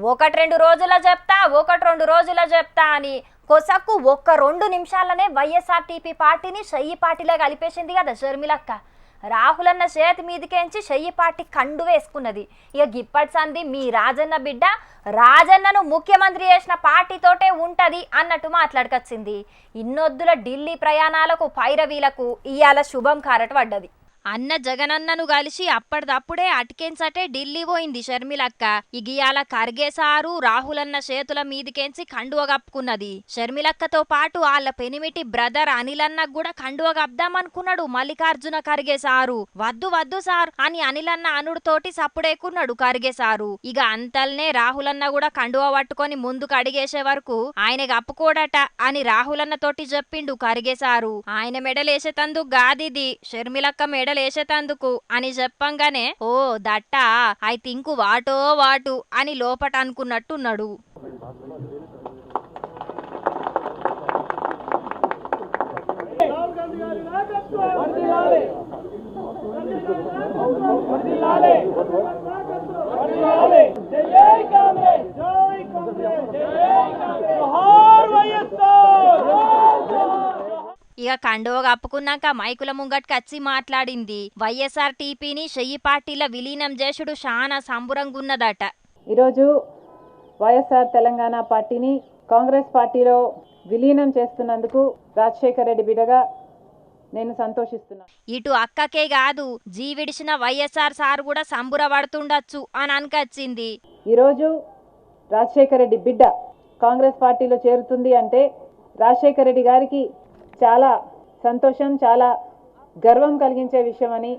ఒకటి రెండు రోజుల చెప్తా అని కొసక్కు 1-2 నిమిషాలనే వైఎస్ఆర్టీపీ పార్టీని షయ్యి పార్టీలో కలిపేసింది కదా షర్మిలక్క. రాహులన్న చేతి మీదకేంచి షయ్యి పార్టీ కండు వేసుకున్నది. ఇక గిప్పటి సంది మీ రాజన్న బిడ్డ రాజన్నను ముఖ్యమంత్రి చేసిన పార్టీతోటే ఉంటది అన్నట్టు మాట్లాడుకొచ్చింది. ఇన్నొద్దుల ఢిల్లీ ప్రయాణాలకు పైరవీలకు ఇయాల శుభం కారట పడ్డది. అన్న జగనన్నను కలిసి అప్పటిదప్పుడే అటుకెంచటే ఢిల్లీ పోయింది షర్మిలక్క. ఇగియాల ఖర్గే సారు రాహులన్న చేతుల మీదికెంచి కండువ కప్పుకున్నది. షర్మిలక్కతో పాటు వాళ్ళ పెనిమిటి బ్రదర్ అనిలన్నకు కూడా కండువ కప్దామనుకున్నాడు మల్లికార్జున ఖర్గే సారు. వద్దు సార్ అని అనిలన్న అనుడితోటి సప్పుడేకున్నాడు ఖర్గే సారు. ఇక అంతల్నే రాహులన్న కూడా కండువ పట్టుకొని ముందుకు అడిగేసే వరకు ఆయన కప్పుకోడట అని రాహులన్న తోటి చెప్పిండు ఖర్గే సారు. ఆయన మెడలేసేతందుకు గాదిది షర్మిలక్క మెడల్ లేచేతందుకు అని చెప్పంగానే ఓ దట్టా ఐ థింక్ వాటు అని లోపట అనుకున్నట్టున్నాడు. ఇక కండువ కప్పుకున్నాక మైకుల ముంగట్కి వచ్చి మాట్లాడింది. వైఎస్ఆర్టీపీని షయ్యి పార్టీల విలీనం చేసుడు చాలా సంబురంగున్నదట. ఈరోజు వైఎస్ఆర్ తెలంగాణ పార్టీని కాంగ్రెస్ పార్టీలో విలీనం చేస్తున్నందుకు రాజశేఖర్ రెడ్డి బిడ్డగా నేను సంతోషిస్తున్నాను. ఇటు అక్కకే కాదు జీవిడిచిన వైఎస్ఆర్ సార్ కూడా సంబురపడుతుండొచ్చు అని అనుకొచ్చింది. ఈరోజు రాజశేఖర్ రెడ్డి బిడ్డ కాంగ్రెస్ పార్టీలో చేరుతుంది అంటే రాజశేఖర్ రెడ్డి గారికి చాలా సంతోషం, చాలా గర్వం కలిగించే విషయం అని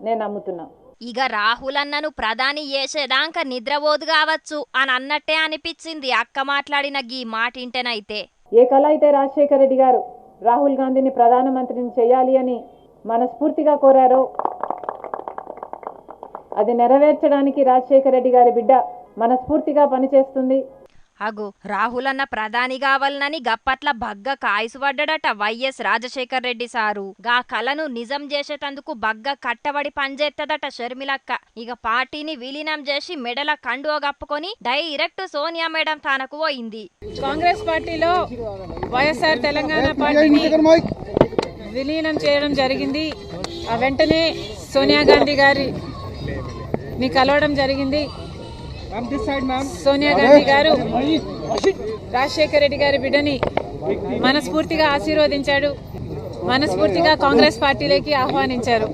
నేను నమ్ముతున్నా. ఇక రాహుల్ అన్నను ప్రధాని చేసేదాకా నిద్రపోదు కావచ్చు అని అన్నట్టే అనిపించింది అక్క మాట్లాడిన గీ మాటింటేనైతే. ఏ కళ అయితే రాజశేఖర్ రెడ్డి గారు రాహుల్ గాంధీని ప్రధానమంత్రిని చేయాలి అని మనస్ఫూర్తిగా కోరారో అది నెరవేర్చడానికి రాజశేఖర్ రెడ్డి గారి బిడ్డ మనస్ఫూర్తిగా పనిచేస్తుంది. అగో రాహుల్ అన్న ప్రధాని కావాలనని గప్పట్ల బగ్గ కాయసుపడ్డట వైఎస్ రాజశేఖర్ రెడ్డి సారు. గా కలను నిజం చేసేటందుకు బగ్గ కట్టబడి పనిచేస్తదట షర్మిలక్క. ఇక పార్టీని విలీనం చేసి మెడల కండువ కప్పుకొని డైరెక్ట్ సోనియా మేడం తానకు పోయింది. కాంగ్రెస్ పార్టీలో వైఎస్ఆర్ తెలంగాణ పార్టీని విలీనం చేయడం జరిగింది. ఆ వెంటనే సోనియా గాంధీ గారిని కలవడం జరిగింది. సోనియా గాంధీ గారు రాజశేఖర్ రెడ్డి గారి బిడ్డని మనస్ఫూర్తిగా ఆశీర్వదించాడు, మనస్ఫూర్తిగా కాంగ్రెస్ పార్టీలోకి ఆహ్వానించారు.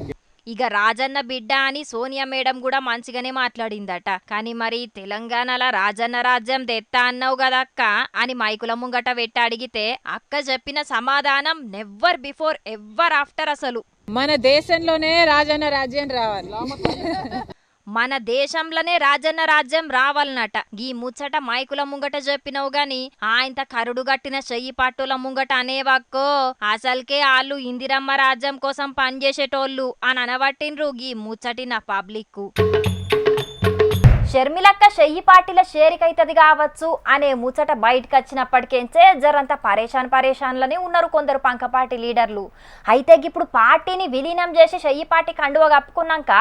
ఇక రాజన్న బిడ్డ అని సోనియా మేడం కూడా మంచిగానే మాట్లాడిందట. కానీ మరి తెలంగాణలో రాజన్న రాజ్యం తెత్తా అన్నావు కదక్క అని మైకుల ముంగట పెట్టి అడిగితే అక్క చెప్పిన సమాధానం నెవర్ బిఫోర్ ఎవర్ ఆఫ్టర్. అసలు మన దేశంలోనే రాజన్న రాజ్యం రావాలి, మన దేశంలోనే రాజన్న రాజ్యం రావాలన్నట. గీ ముచ్చట మైకుల ముంగట చెప్పినవు గాని ఆయంత కరుడు గట్టిన చెయ్యి పట్టుల ముంగట అనేవాక్కో అసల్కే ఆళ్ళు ఇందిరమ్మ రాజ్యం కోసం పనిచేసేటోళ్ళు అని అనబట్టిండ్రు గీ ముచ్చటిన పబ్లిక్. షర్మిలక్క షయ్యి పార్టీల షేరికైతది కావచ్చు అనే ముచ్చట బయటకు వచ్చినప్పటికేంచే జరంతా పరేషాన్లనే ఉన్నారు కొందరు పంక పార్టీ లీడర్లు. అయితే ఇప్పుడు పార్టీని విలీనం చేసి షయ్యి పార్టీ కండువ కప్పుకున్నాక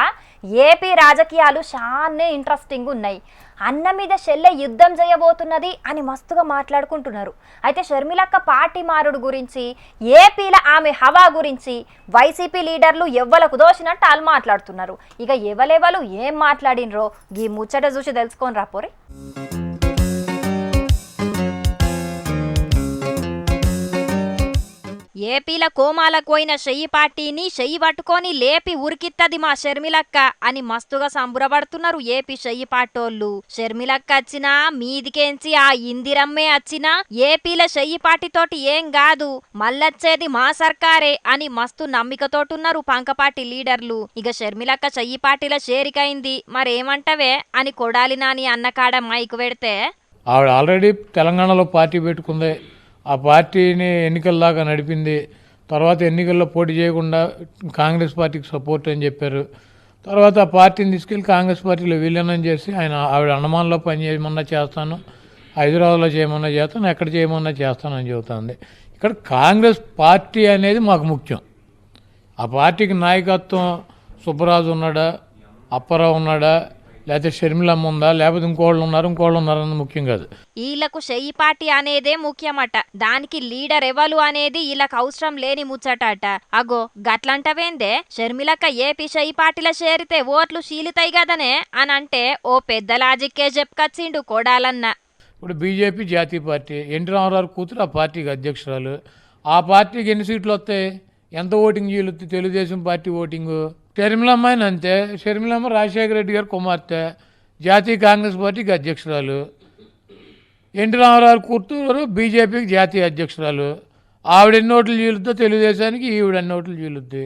ఏపీ రాజకీయాలు చాలా ఇంట్రెస్టింగ్ ఉన్నాయి. అన్న మీద చెల్లె యుద్ధం చేయబోతున్నది అని మస్తుగా మాట్లాడుకుంటున్నారు. అయితే షర్మిలక్క పార్టీ మారుడు గురించి, ఏపీల ఆమె హవా గురించి వైసీపీ లీడర్లు ఎవ్వలకు దోషినట్టు వాళ్ళు మాట్లాడుతున్నారు. ఇక ఎవలెవలు ఏం మాట్లాడినరో గీ ముచ్చట చూసి తెలుసుకొని రాపోరే. ఏపీల కోమాలకు పోయిన షయ్యి పార్టీని షయ్యి పట్టుకొని లేపి ఉరికిత్తది మా షర్మిలక్క అని మస్తుగా సంబురపడుతున్నారు ఏపీ షయ్యి పార్టోళ్ళు. షర్మిలక్క వచ్చినా మీదికేంచి ఆ ఇందిరమ్మే వచ్చినా ఏపీల షయ్యి పార్టీతోటి ఏం కాదు, మళ్ళొచ్చేది మా సర్కారే అని మస్తు నమ్మికతోటున్నారు పంకపార్టీ లీడర్లు. ఇక షర్మిలక్క షయ్యి పార్టీల షేరికైంది మరేమంటవే అని కొడాలి నాని అన్నకాడ మైకు పెడితే ఆవిడ ఆల్రెడీ తెలంగాణలో పార్టీ పెట్టుకుంది, ఆ పార్టీని ఎన్నికల్లాగా నడిపింది. తర్వాత ఎన్నికల్లో పోటీ చేయకుండా కాంగ్రెస్ పార్టీకి సపోర్ట్ అని చెప్పారు. తర్వాత ఆ పార్టీని తీసుకెళ్ళి కాంగ్రెస్ పార్టీలో విలీనం చేసి ఆవిడ అండమాన్లో పని చేయమన్నా చేస్తాను, హైదరాబాద్లో చేయమన్నా చేస్తాను, ఎక్కడ చేయమన్నా చేస్తానని చెబుతుంది. ఇక్కడ కాంగ్రెస్ పార్టీ అనేది మాకు ముఖ్యం. ఆ పార్టీకి నాయకత్వం సుబ్బరాజు ఉన్నాడా, అప్పారావు ఉన్నాడా, లేకపోతే షర్మిలమ్మ ఉందా, లేకపోతే ఇంకోళ్ళు ఉన్నారన్నది ముఖ్యం కాదు. వీళ్ళకు చెయ్యి పార్టీ అనేదే ముఖ్యమట. దానికి లీడర్ ఎవరు అనేది వీళ్ళకి అవసరం లేని ముచ్చటట. అగో గట్లంటవేందే, షర్మిలక్క ఏపీ చెయ్యి పార్టీలో చేరితే ఓట్లు చీలుతాయి కదనే అని అంటే ఓ పెద్ద లాజిక్కే చెప్పుకొచ్చిండు కొడాలన్న. ఇప్పుడు బీజేపీ జాతీయ పార్టీ, ఎన్టీ రామారావు కూతురు ఆ పార్టీకి అధ్యక్షురాలు. ఆ పార్టీకి ఎన్ని సీట్లు వస్తాయి, ఎంత ఓటింగ్ చీలుతుంది తెలుగుదేశం పార్టీ ఓటింగు? షర్మిలమ్మ అయినా అంతే. షర్మిలమ్మ రాజశేఖర రెడ్డి గారి కుమార్తె, జాతీయ కాంగ్రెస్ పార్టీకి అధ్యక్షురాలు. ఎన్టీ రామారావు కూతురు బీజేపీకి జాతీయ అధ్యక్షురాలు. ఆవిడ ఎన్ని ఓట్లు చీలుద్దో తెలుగుదేశానికి, ఈవిడ ఎన్ని ఓట్లు చీలుద్ది.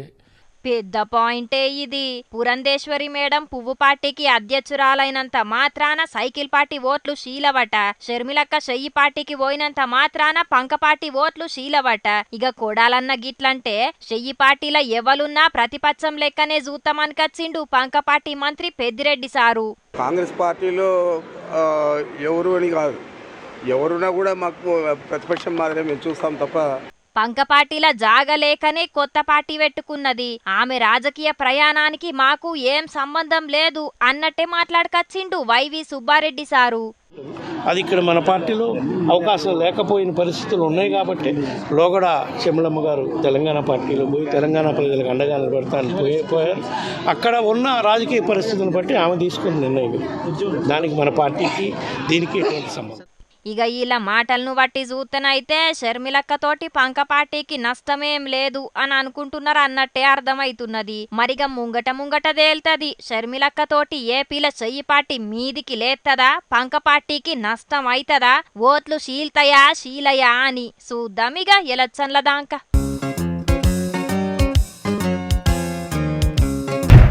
పెద్ద పాయింటే ఇది. పురంధేశ్వరి మేడం పువ్వు పార్టీకి అధ్యక్షురాలైనంత మాత్రాన సైకిల్ పార్టీ ఓట్లు శీలవట. షర్మిలక్క చెయ్యి పార్టీకి పోయినంత మాత్రాన పంక పార్టీ ఓట్లు శీలవట. ఇక కొడాలన్న గిట్లంటే చెయ్యి పార్టీల ఎవలున్నా ప్రతిపక్షం లెక్కనే చూస్తామనికచ్చిండు పంక పార్టీ మంత్రి పెద్దిరెడ్డి సారు. కాంగ్రెస్ పార్టీలో ఎవరు అని కాదు, ఎవరున్నా కూడా మాకు ప్రతిపక్షం మాదిరే మేము చూస్తాం తప్ప. పంక పార్టీల జాగలేకనే కొత్త పార్టీ పెట్టుకున్నది. ఆమె రాజకీయ ప్రయాణానికి మాకు ఏం సంబంధం లేదు అన్నట్టే మాట్లాడకచ్చిండు వైవి సుబ్బారెడ్డి సారు. అది ఇక్కడ మన పార్టీలో అవకాశం లేకపోయిన పరిస్థితులు ఉన్నాయి కాబట్టి లోగడ చెమ్మలమ్మ గారు తెలంగాణ పార్టీలో పోయి తెలంగాణ ప్రజలకు అండగా నిలబెడతాను పోయారు. అక్కడ ఉన్న రాజకీయ పరిస్థితులను బట్టి ఆమె తీసుకున్న నిర్ణయం. దానికి మన పార్టీకి దీనికి ఎటువంటి సంబంధం. ఇక వీళ్ళ మాటలను బట్టి చూస్తేనైతే షర్మిలక్కతోటి పంక పార్టీకి నష్టమేం లేదు అని అనుకుంటున్నారు అన్నట్టే అర్థమైతున్నది. మరిగా ముంగట తేల్తది షర్మిలక్కతోటి ఏపీల చెయ్యి పార్టీ మీదికి లేత్తదా, పంక పార్టీకి నష్టం అవుతుందా, ఓట్లు శీలయా అని చూద్దామిగ ఎలక్షన్ల దాకా.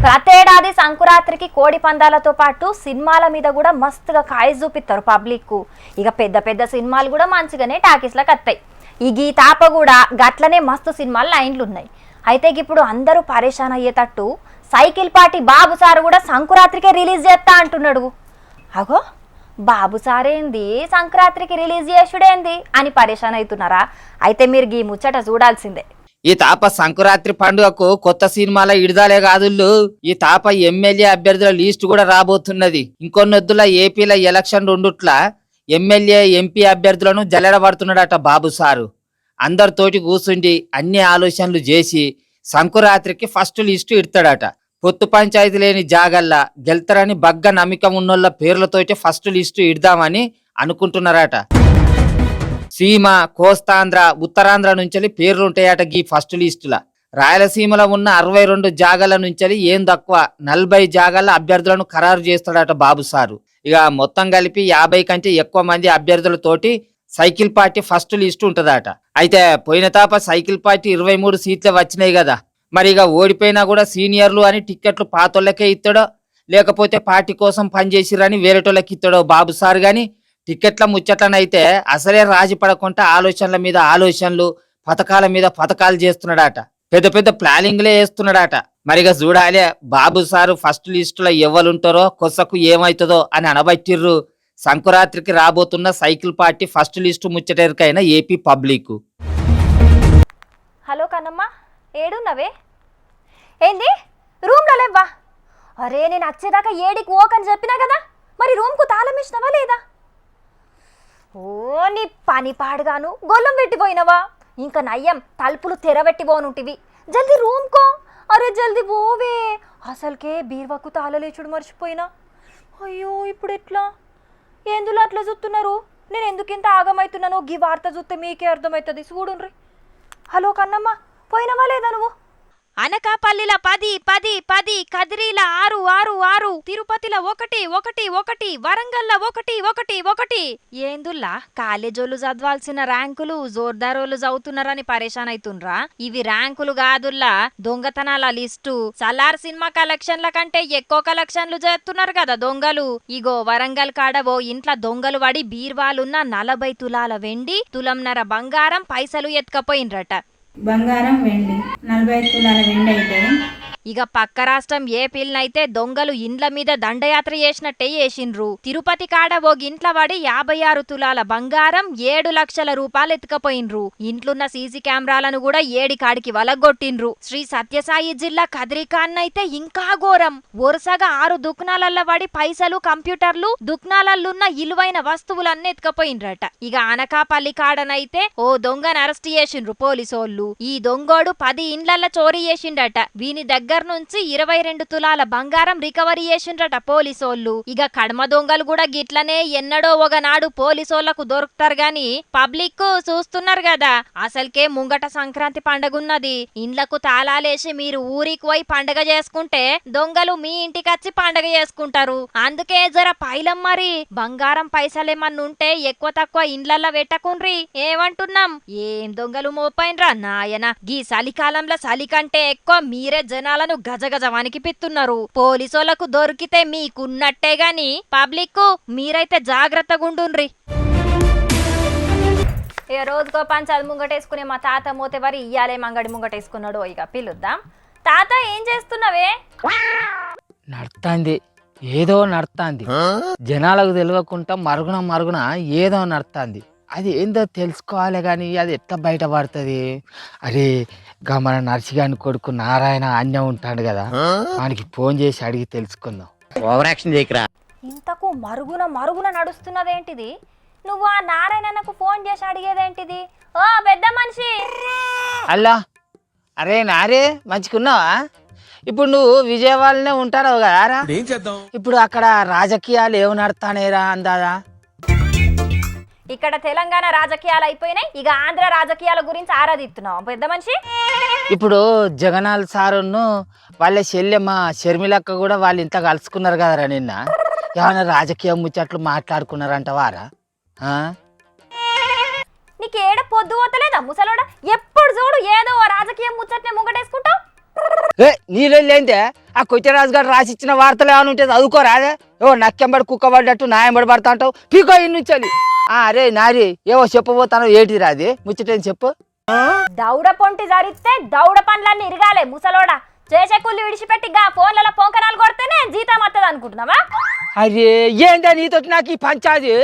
ప్రతేడాది సంకురాత్రికి కోడి పందాలతో పాటు సినిమాల మీద కూడా మస్తుగా కాయ చూపిస్తారు పబ్లిక్. ఇక పెద్ద పెద్ద సినిమాలు కూడా మంచిగానే టాకీస్లకు వస్తాయి. ఈ గీతాప కూడా గట్లనే మస్తు సినిమాలు లైన్లు ఉన్నాయి. అయితే ఇప్పుడు అందరూ పరేషాన్ అయ్యేటట్టు సైకిల్ పార్టీ బాబు సారు కూడా సంకురాత్రికే రిలీజ్ చేస్తా అంటున్నాడు. అగో బాబు సారేంది సంక్రాంతికి రిలీజ్ చేసుడేంది అని పరేషాన్ అవుతున్నారా? అయితే మీరు ఈ ముచ్చట చూడాల్సిందే. ఈ తాప సంకురాత్రి పండుగకు కొత్త సినిమాల ఇడదాలే కాదుళ్ళు, ఈ తాప ఎమ్మెల్యే అభ్యర్థుల లిస్ట్ కూడా రాబోతున్నది. ఇంకొన్నొద్దుల ఏపీల ఎలక్షన్ రెండుట్ల ఎమ్మెల్యే ఎంపీ అభ్యర్థులను జల్లెడబడుతున్నాడట బాబు సారు. అందరితోటి కూర్చుండి అన్ని ఆలోచనలు చేసి సంకురాత్రికి ఫస్ట్ లిస్టు ఇడతాడట. పొత్తు పంచాయతీ లేని జాగల్లా గెలుతారని బగ్గ నమ్మకం ఉన్నోళ్ళ పేర్లతోటి ఫస్ట్ లిస్టు ఇడదామని అనుకుంటున్నారట. సీమ, కోస్తాంధ్ర, ఉత్తరాంధ్ర నుంచి పేర్లుంటాయట గీ ఫస్ట్ లిస్టుల. రాయలసీమలో ఉన్న 62 జాగాల నుంచి ఏం తక్కువ 40 జాగాల అభ్యర్థులను ఖరారు చేస్తాడట బాబు సారు. ఇక మొత్తం కలిపి 50 కంటే ఎక్కువ మంది అభ్యర్థులతోటి సైకిల్ పార్టీ ఫస్ట్ లిస్టు ఉంటదట. అయితే పోయిన తాప సైకిల్ పార్టీ 23 సీట్లు వచ్చినాయి కదా, మరి ఇక ఓడిపోయినా కూడా సీనియర్లు అని టిక్కెట్లు పాతోళ్ళకే ఇస్తాడో లేకపోతే పార్టీ కోసం పనిచేసిరని వేరేటోళ్ళకి ఇస్తాడో బాబు సారు. గాని టిక్కెట్ల ముచ్చట్లనైతే అసలే రాజీ పడకుండా ఆలోచనల మీద ఆలోచనలు, పథకాల మీద పథకాలు చేస్తున్నాడట. పెద్ద పెద్ద ప్లానింగ్లే వేస్తున్నాడట. మరిగా చూడాలే బాబు సారు ఫస్ట్ లిస్టులో ఎవరుంటారో కొసకు ఏమవుతుందో అని అనబట్టిర్రు సంకురాత్రికి రాబోతున్న సైకిల్ పార్టీ ఫస్ట్ లిస్టు ముచ్చటెరికైన ఏపీ పబ్లిక్. హలో కన్నమ్మ, ఏడున్నవే? ఏంది రూమ్లో లేవా? అరే నేను వచ్చేదాకా ఏడికి ఓకని చెప్పినా కదా, మరి రూమ్కు తాళం ఇచ్చినవా లేదా? ఓ నీ పని పాడుగాను గొల్లం పెట్టిపోయినవా? ఇంకా నయ్యం తలుపులు తెరబెట్టిపోనుంటివి. జల్దీ రూమ్కో. అరే జల్దీ పోవే, అసలుకే బీర్వాకు తాళలేచుడు మర్చిపోయినా. అయ్యో ఇప్పుడు ఎట్లా? ఎందులో అట్లా చూస్తున్నారు? నేను ఎందుకింత ఆగమవుతున్నానో గీ వార్త చూస్తే మీకే అర్థమవుతుంది. చూడుండ్రి. హలో కన్నమ్మ, పోయినవా లేదా నువ్వు? అనకాపల్లిల 10 10 10, కదిరీల 6 6 6, తిరుపతిల 1 1 1, వరంగల్ల 1 1 1. ఏందుల్లా కాలేజోళ్ళు చదవాల్సిన ర్యాంకులు జోర్దారోళ్ళు చదువుతున్నారని పరేషాన్ అవుతుండ్రా? ఇవి ర్యాంకులు కాదుల్లా, దొంగతనాల లిస్టు. సలార్ సినిమా కలెక్షన్ల కంటే ఎక్కువ కలెక్షన్లు చేస్తున్నారు కదా దొంగలు. ఇగో వరంగల్ కాడవో ఇంట్లో దొంగలు పడి బీర్వాలున్న 40 తులాల వెండి, తులంన్నర బంగారం, పైసలు ఎత్తుకపోయినరట. బంగారం, వెండి 45 తులాల వెండి అయితే ఇక పక్క రాష్ట్రం ఏపీలనైతే దొంగలు ఇండ్ల మీద దండయాత్ర చేసినట్టే చేసిండ్రు. తిరుపతి కాడ ఓ గింట్ల పడి 56 తులాల బంగారం 7 లక్షల రూపాయలు ఎత్తుకపోయినరు. ఇంట్లున్న సీసీ కెమెరాలను కూడా ఏడికాడికి వలగొట్టిండ్రు. శ్రీ సత్యసాయి జిల్లా కదిరికాన్నైతే ఇంకా ఘోరం. వరుసగా 6 దుకాణాలల్ల పడి పైసలు, కంప్యూటర్లు, దుకాణాలల్లున్న ఇలువైన వస్తువులన్నీ ఎత్తుకపోయినరట. ఇక అనకాపల్లి కాడనైతే ఓ దొంగను అరెస్ట్ చేసిండ్రు పోలీసోళ్ళు. ఈ దొంగోడు 10 ఇండ్లల్ల చోరీ చేసిండట. వీని దగ్గర నుంచి 22 తులాల బంగారం రికవరీ చేసిండ్రట పోలీసోళ్ళు. ఇక కడమ దొంగలు కూడా గిట్లనే ఎన్నడో ఒకనాడు పోలీసోళ్లకు దొరుకుతారు గాని పబ్లిక్ చూస్తున్నారు కదా. అసలుకే ముంగట సంక్రాంతి పండగున్నది. ఇండ్లకు తాళాలేసి మీరు ఊరికి పోయి పండగ చేసుకుంటే దొంగలు మీ ఇంటికొచ్చి పండగ చేసుకుంటారు. అందుకే జర పైలం మరి బంగారం పైసలేమన్నుంటే ఎక్కువ తక్కువ ఇండ్లల్ల పెట్టకుండ్రి. ఏమంటున్నాం? ఏం దొంగలు మోపైనరా నాయన. గీ చలికాలంలో చలి కంటే ఎక్కువ మీరే జనాలను గజగజ వణికిపిస్తున్నారు. పోలీసోళ్లకు దొరికితే మీకున్నట్టే గాని పబ్లిక్ మీరైతే జాగ్రత్తగా ఉండుండ్రి. ఇక రోజుకో పంచాది ముంగటేసుకునే మా తాత మోతేవారి ఇయ్యాలే మంగడి ముంగటేసుకున్నాడు. ఇక పిలుద్దాం. తాత ఏం చేస్తున్నావే? నడుతాంది, ఏదో నడుతాంది. జనాలకు తెలియకుండా మరుగున ఏదో నడుతాంది. అది ఏందో తెలుసుకోవాలి కానీ అది ఎట్లా బయటపడుతుంది? అరే గా మన నర్సిగాని కొడుకు నారాయణ అన్యం ఉంటాడు కదా, వానికి ఫోన్ చేసి అడిగి తెలుసుకుందాం. ఓవర్ యాక్షన్ చేయకరా. ఇంతకు మరుగున నడుస్తున్నదేంటిది? నువ్వు ఆ నారాయణకు ఫోన్ చేసి అడిగేదేంటిది? ఓ పెద్ద మనిషి. అల్లా, అరే నారే మంచిగున్నావా? ఇప్పుడు నువ్వు విజయవాడలోనే ఉంటావు కదా, ఇప్పుడు అక్కడ రాజకీయాలు ఏమి నడతానేరా అందాదా? ఇక్కడ తెలంగాణ రాజకీయాలు అయిపోయినాయి. ఇక ఆంధ్ర రాజకీయాల గురించి ఆరాధిస్తున్నావు పెద్ద మనిషి. ఇప్పుడు జగనాల్ సారును వాళ్ళ చెల్లెమ్మ షర్మిలక్క కూడా వాళ్ళు ఇంత కలుసుకున్నారు కదరా నిన్న. ఏమైనా రాజకీయ ముచ్చట్లు మాట్లాడుకున్నారంటవారా? నీకేడ పొద్దు పోతలేదా ముసలోడా? ఎప్పుడు చూడు ఏదో రాజకీయ ముచ్చట్నే ముంగటేసుకుంటావు. నీళ్ళేంటే ఆ కొచ్చరాజు గారు రాసిచ్చిన వార్తలు ఏమైనా ఉంటే చదువుకోరాదే. ఏవో నక్కెంబడి కుక్క పడ్డట్టు నాయంబడి పడతా అంటావు. పీకో ఇన్నుంచాలి. అరే నారి ఏవో చెప్పబోతాను, ఏంటి రాది ముచ్చటేం చెప్పు. దౌడ పొంటి జరిస్తే దౌడ పండ్లన్నీ ఇరగాలే ముసలోడా. చేసే కుళ్ళు విడిచిపెట్టి గా ఫోన్లలో పొంకనాలు కొడితేనే జీతం వస్తుంది అనుకుంటున్నావా? అరే ఏంటో నీతో నాకు ఈ పంచాది.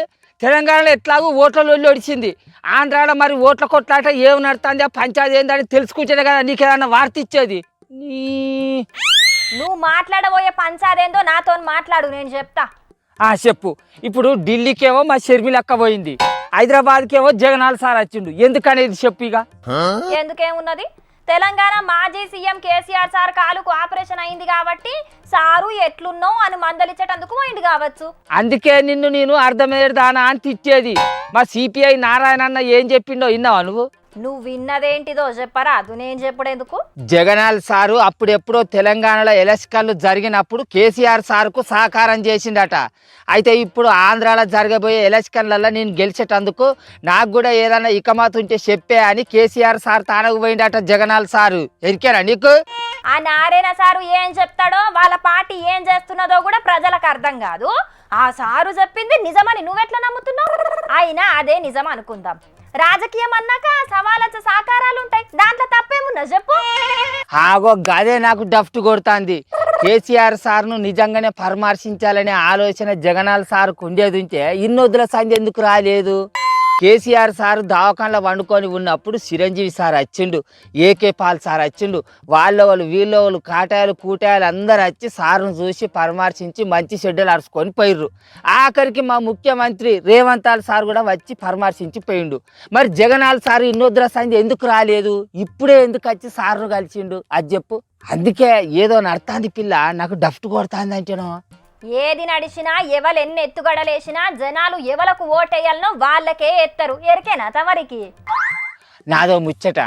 తెలంగాణలో ఎట్లాగూ ఓట్లలో ఒడిచింది, ఆంధ్రాలో మరి ఓట్ల కొట్లాట ఏమి నడుతుంది, ఆ పంచాది ఏందని తెలుసుకుంటేనే కదా నీకేదన్నా వార్త ఇచ్చేది. నువ్వు మాట్లాడబోయే పంచాదేందో నాతో మాట్లాడు, నేను చెప్తా. చెప్పు. ఇప్పుడు ఢిల్లీకేమో మా షర్మిలక్క పోయింది, హైదరాబాద్కేమో జగనాల్ సార్ వచ్చిండు. ఎందుకనేది చెప్పు. ఇక ఎందుకేమున్నది, తెలంగాణ మాజీ సీఎం కేసీఆర్ సార్ కాలుకు ఆపరేషన్ అయింది కాబట్టి సారు ఎట్లున్నో అని మందలిచ్చేటందుకు పోయింది కావచ్చు. అందుకే నిన్ను నేను అర్ధమేదానా అని తిట్టేది. మా సిపిఐ నారాయణ అన్న ఏం చెప్పిండో విన్నావా నువ్వు? నువ్వు విన్నదేంటిదో చెప్పరా, అది నేను చెప్పుడెందుకు. జగనాల్ సారు అప్పుడెప్పుడో తెలంగాణలో ఎలక్షన్లు జరిగినప్పుడు కేసీఆర్ సార్కు సహకారం చేసిండట. అయితే ఇప్పుడు ఆంధ్రాలో జరగబోయే ఎలక్షన్లలో నేను గెలిచేటందుకు నాకు కూడా ఏదైనా ఇకమాత్ ఉంటే చెప్పే అని కేసీఆర్ సార్ తానకు పోయిండట జగనాల్ సారు. ఎరికేనా నీకు? ఆ నారాయణ సారు ఏం చెప్తాడో, వాళ్ళ పార్టీ ఏం చేస్తున్నదో కూడా ప్రజలకు అర్థం కాదు. ఆ సారు చెప్పింది నిజమని నువ్వెట్లా నమ్ముతున్నావు? అయినా అదే నిజం అనుకుందాం. రాజకీయం అన్నాక సవాలచ్చ సాకారాలు ఉంటాయి, దాంట్లో తప్పేమున్నా చెప్పు. గదే నాకు డఫ్ట్ కొడుతుంది. కేసీఆర్ సార్ను నిజంగానే పరామర్శించాలనే ఆలోచన జగనాల్ సార్కు ఉండేది ఉంటే ఇన్నొద్దుల సంధి ఎందుకు రాలేదు? కేసీఆర్ సార్ దవాఖానలో వండుకొని ఉన్నప్పుడు చిరంజీవి సార్ వచ్చిండు, ఏకే పాల్ సార్ వచ్చిండు, వాళ్ళ వీళ్ళ కాటాయాలు కూటాయాలు అందరు వచ్చి సార్ను చూసి పరామర్శించి మంచి షెడ్యూల్ అరుచుకొని పోయిర్రు. ఆఖరికి మా ముఖ్యమంత్రి రేవంత్ సార్ కూడా వచ్చి పరామర్శించి పోయిండు. మరి జగనాల్ సార్ ఇన్నొద్దుల సంధి ఎందుకు రాలేదు? ఇప్పుడే ఎందుకు వచ్చి సార్ను కలిసిండు అది చెప్పు. అందుకే ఏదో నడుతాంది పిల్ల, నాకు డఫ్ట్ కొడుతుంది అంటేనో. ఏది నడిచినా ఎవరు ఎన్ని ఎత్తుగడలేసినా జనాలు ఎవలకు ఓటేయాలనో వాళ్ళకే ఎత్తరు. ఎరికేనా తమరికి? నాదో ముచ్చట.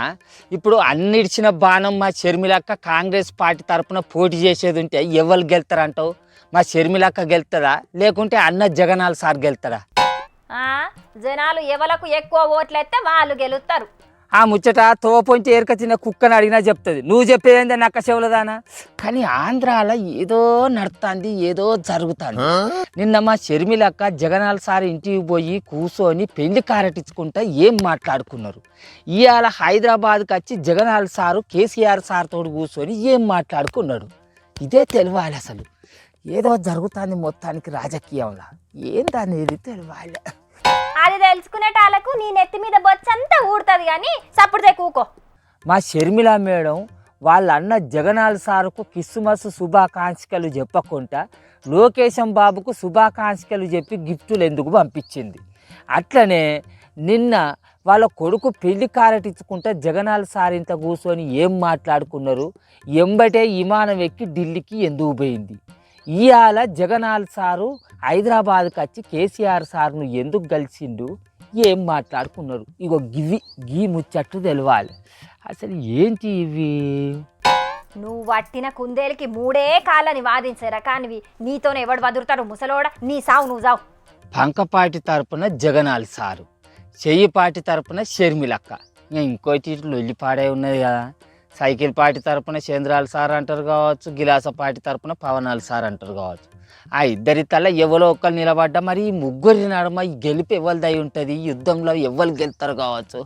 ఇప్పుడు అన్నిడిచిన బాణం మా షర్మిలక్క కాంగ్రెస్ పార్టీ తరఫున పోటీ చేసేది ఉంటే ఎవరు గెలుతారంటావు? మా షర్మిలక్క గెలుతుందా లేకుంటే అన్న జగనాల్ సార్ గెలుతాడా? జనాలు ఎవలకు ఎక్కువ ఓట్లెత్తే వాళ్ళు గెలుస్తారు. ఆ ముచ్చట తోపొంచి ఏరకొచ్చిన కుక్కని అడిగినా చెప్తుంది. నువ్వు చెప్పేదేంటే నక్క చెవులదానా? కానీ ఆంధ్రాలో ఏదో నడుతుంది, ఏదో జరుగుతుంది. నిన్న మా షర్మిలక్క జగనాల్ సార్ ఇంటికి పోయి కూర్చొని పెళ్లి కారటించుకుంటా ఏం మాట్లాడుకున్నారు. ఇవాళ హైదరాబాద్కి వచ్చి జగనాల్ సారు కేసీఆర్ సార్ తోడు కూర్చొని ఏం మాట్లాడుకున్నాడు. ఇదే తెలియాలి. అసలు ఏదో జరుగుతుంది మొత్తానికి రాజకీయంలో, ఏందనేది తెలియాలి. అది తెలుసుకునేటాలకు నీ నెత్తి మీద బొచ్చంతా ఊడుతుంది కానీ సప్పుడు కూకో. మా షర్మిల మేడం వాళ్ళ అన్న జగనాల్ సారుకు క్రిస్మస్ శుభాకాంక్షలు చెప్పకుండా లోకేశం బాబుకు శుభాకాంక్షలు చెప్పి గిఫ్టులు ఎందుకు పంపించింది. అట్లనే నిన్న వాళ్ళ కొడుకు పెళ్లి కారటించుకుంటే జగనాల్ సార్ ఇంత కూర్చొని ఏం మాట్లాడుకున్నారు, ఎంబటే విమానం ఎక్కి ఢిల్లీకి ఎందుకు పోయింది. ఇవాళ జగనాల్ సారు హైదరాబాద్కి వచ్చి కేసీఆర్ సార్ను ఎందుకు కలిసిండు, ఏం మాట్లాడుకున్నారు. ఇగో గీ ముచ్చట్టు తెలవాలి. అసలు ఏంటి ఇవి? నువ్వు వట్టిన కుందేలకి 3 కాళ్ళని వాదించే రకానివి. నీతోనే ఎవడు వదురుతారు ముసలోడ? నీ సావు నువ్వు సావు. పంకపాటి తరపున జగనాల్ సారు, చెయ్యిపాటి తరపున షర్మిలక్క, ఇంకోటి లొల్లిపాడే ఉన్నది కదా. సైకిల్ పార్టీ తరపున చంద్రాల సార్ అంటారు కావచ్చు, గిలాస పార్టీ తరపున పవనాల్ సార్ అంటారు కావచ్చు. ఆ ఇద్దరి తల్ల ఎవరో ఒక్కరు నిలబడ్డా మరి ఈ ముగ్గురి నడుమ ఈ గెలుపు ఎవరిదై ఉంటుంది, యుద్ధంలో ఎవరు గెలుతారు కావచ్చు.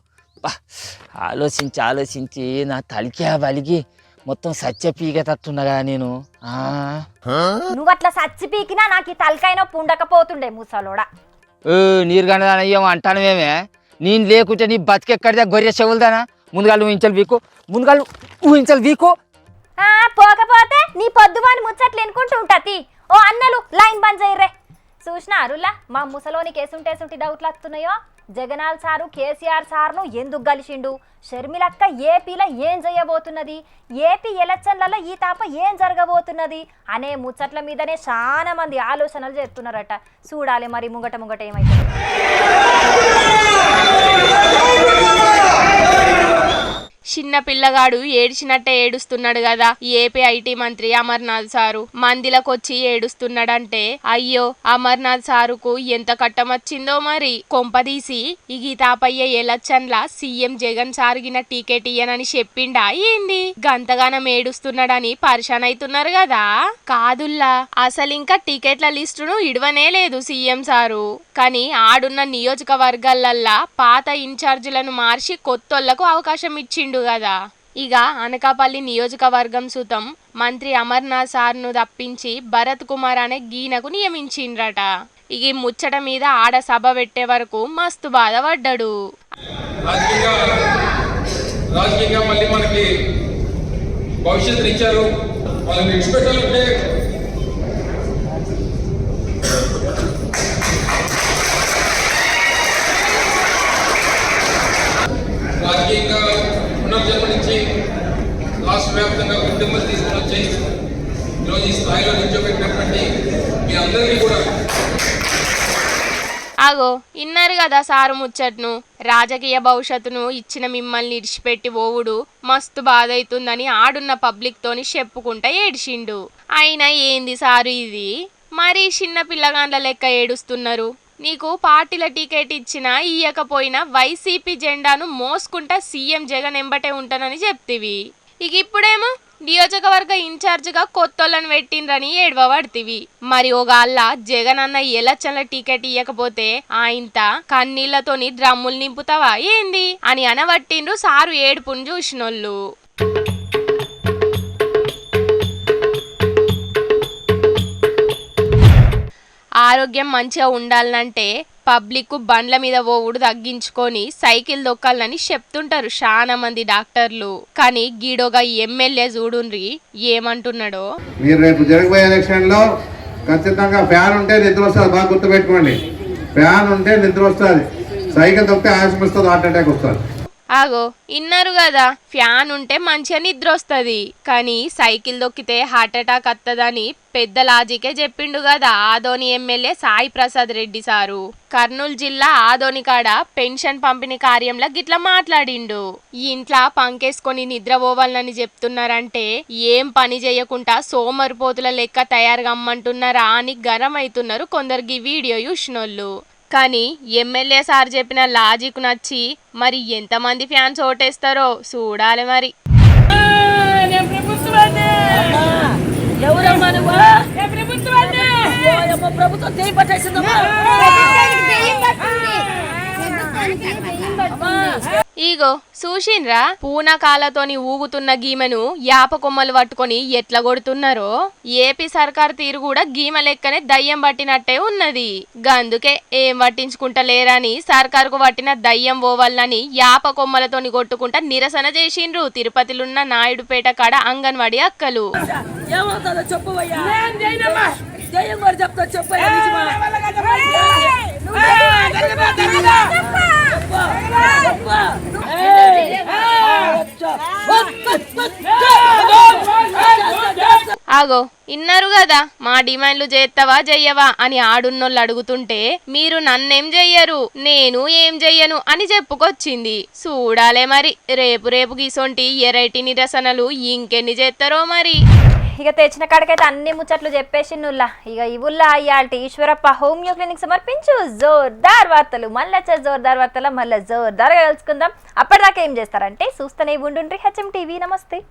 ఆలోచించి నా తలికే బలిగి మొత్తం సత్య పీకేటట్టున్నగా నేను. నువ్వు అట్లా సచ్చి పీకినా నాకు ఈ తలకాయనో పుండకపోతుండే ముసలోడా. నీరు కనదానయ్యం అంటానమేమే. నేను లేకుంటే నీ బతికెక్కడిదా గొర్రె చెవులదానా? ముందుగా ఊహించాలి వీకు. పోకపోతే నీ పొద్దువాని ముచ్చట్లు ఎనుకుంటూ ఉంటుంది. ఓ అన్నలు లైన్ బంద్ చేయర్రే. చూసినా అరుల్లా మా ముసలోని కేసుంటేసుంటి డౌట్లు వస్తున్నాయో. జగనాల్ సారు కేసీఆర్ సార్ను ఎందుకు కలిసిండు, షర్మిలక్క ఏపీలో ఏం చేయబోతున్నది, ఏపీ ఎలక్షన్లలో ఈ తాప ఏం జరగబోతున్నది అనే ముచ్చట్ల మీదనే చాలా మంది ఆలోచనలు చేస్తున్నారట. చూడాలి మరి ముంగట ఏమైతే. చిన్న పిల్లగాడు ఏడ్చినట్టే ఏడుస్తున్నాడు కదా ఏపీ ఐటీ మంత్రి అమర్నాథ్ సారు. మందిలకొచ్చి ఏడుస్తున్నాడంటే అయ్యో అమర్నాథ్ సారుకు ఎంత కట్టమొచ్చిందో మరి. కొంపదీసి ఈ గీతాపయ్య ఎలక్షన్ల సీఎం జగన్ సార్గిన టికెట్ ఇయ్యనని చెప్పిండా ఏంది? గంతగానం ఏడుస్తున్నాడని పరిశాన్ అవుతున్నారు కదా. కాదుల్లా, అసలింకా టికెట్ల లిస్టును ఇడవనే లేదు సీఎం సారు. కానీ ఆడున్న నియోజకవర్గాలల్లా పాత ఇన్ఛార్జీలను మార్చి కొత్తోళ్లకు అవకాశం ఇచ్చిండు కదా. ఇక అనకాపల్లి నియోజకవర్గం సుతం మంత్రి అమర్నాథ్ సార్ను తప్పించి భరత్ కుమార్ అనే గీనకు నియమించిండ్రట. ఇక ముచ్చట మీద ఆడ సభ పెట్టే వరకు మస్తు బాధపడ్డాడు. రాజకీయంగా మళ్ళీ మనకి భవిష్యత్తు ఇచ్చారు, వాళ్ళని విడిచిపెట్టాలంటే రాజకీయంగా పునర్జన్మనిచ్చి రాష్ట్ర వ్యాప్తంగా ఉద్యమాలు తీసుకుని వచ్చి ఈరోజు ఈ స్థాయిలో నిల్చోబెట్టినటువంటి మీ అందరికీ కూడా ఆగో ఇన్నారు కదా సారు ముచ్చట్ను. రాజకీయ భవిష్యత్తును ఇచ్చిన మిమ్మల్ని ఇడిచిపెట్టి ఓవుడు మస్తు బాధ అవుతుందని ఆడున్న పబ్లిక్ తోని చెప్పుకుంటా ఏడ్చిండు. అయినా ఏంది సారు ఇది? మరి చిన్న పిల్లగాండ్ల లెక్క ఏడుస్తున్నారు. నీకు పార్టీల టికెట్ ఇచ్చినా ఇయ్యకపోయినా వైసీపీ జెండాను మోసుకుంటా సీఎం జగన్ ఎంబటే ఉంటానని చెప్తివి. ఇక ఇప్పుడేమో నియోజకవర్గ ఇన్ఛార్జిగా కొత్తోళ్ళని పెట్టిండ్రని ఏడవబడితివి. మరి ఒకళ్ళ జగన్ అన్న ఎలక్షన్ల టికెట్ ఇయ్యకపోతే ఆయంత కన్నీళ్లతోని డ్రమ్ములు నింపుతావా ఏంది అని అనబట్టిండ్రు సారు ఏడుపుని చూసినోళ్ళు. ఆరోగ్యం మంచిగా ఉండాలంటే పబ్లిక్ బండ్ల మీద పోవుడు తగ్గించుకొని సైకిల్ దొక్కాలని చెప్తుంటారు చాలా మంది డాక్టర్లు. కానీ గీడోగా ఎమ్మెల్యే చూడుండ్రి ఏమంటున్నాడో. మీరు రేపు జరగబోయే ఎలక్షన్ లో ఖచ్చితంగా ఫ్యాన్ ఉంటే నిద్ర వస్తుంది, బాగా గుర్తుపెట్టుకోండి. ఫ్యాన్ ఉంటే నిద్ర వస్తుంది, సైకిల్ దొక్కితే ఆయాసం వస్తుంది, హార్ట్ అటాక్ వస్తుంది. ఆగో ఇన్నారు కదా ఫ్యాన్ ఉంటే మంచిగా నిద్ర వస్తుంది, కానీ సైకిల్ దొక్కితే హార్ట్ అటాక్ వస్తుందని పెద్ద లాజికే చెప్పిండు కదా ఆదోని ఎమ్మెల్యే సాయి ప్రసాద్ రెడ్డి సారు. కర్నూలు జిల్లా ఆదోని కాడ పెన్షన్ పంపిణీ కార్యంలో గిట్లా మాట్లాడిండు. ఈ ఇంట్లో పంకేసుకొని నిద్రపోవాలని చెప్తున్నారంటే ఏం పని చేయకుండా సోమరిపోతుల లెక్క తయారుగా అమ్మంటున్నారా అని గరం అవుతున్నారు కొందరికి వీడియో చూసినోళ్ళు. కానీ ఎమ్మెల్యే సార్ చెప్పిన లాజిక్ నచ్చి మరి ఎంతమంది ఫ్యాన్స్ ఓటేస్తారో చూడాలి మరి. ఇగో చూసిండ్రా పూనకాలతోని ఊగుతున్న గీమెను యాప కొమ్మలు పట్టుకొని ఎట్లా కొడుతున్నారో. ఏపీ సర్కార్ తీరు కూడా గీమ లెక్కనే దయ్యం పట్టినట్టే ఉన్నది. గందుకే ఏం పట్టించుకుంటలేరని సర్కారుకు పట్టిన దయ్యం పోవాలని యాప కొమ్మలతోని కొట్టుకుంటా నిరసన చేసిండ్రు తిరుపతిలున్న నాయుడుపేట కాడ అంగన్వాడీ అక్కలు. ఆగో ఇన్నారు కదా, మా డిమాండ్లు చేస్తావా చెయ్యవా అని ఆడున్నోళ్ళు అడుగుతుంటే మీరు నన్నేం చెయ్యరు నేను ఏం చెయ్యను అని చెప్పుకొచ్చింది. చూడాలే మరి రేపు గీసొంటి ఎరైటీ నిరసనలు ఇంకెన్ని చేస్తారో మరి. ఇక తెచ్చిన కాడికైతే అన్ని ముచ్చట్లు చెప్పేసి నుల్లా. ఇక ఇవుల్లా అయ్యాల్టి ఈశ్వరప్ప హోమియో క్లినిక్ సమర్పించు జోర్దార్ వార్తలు. మళ్ళీ వచ్చే జోర్దార్ వార్తలు మళ్ళీ జోర్దార్గా కలుసుకుందాం. అప్పటిదాకా ఏం చేస్తారంటే చూస్తూనే ఉండుండ్రి హెచ్ఎం టీవీ. నమస్తే.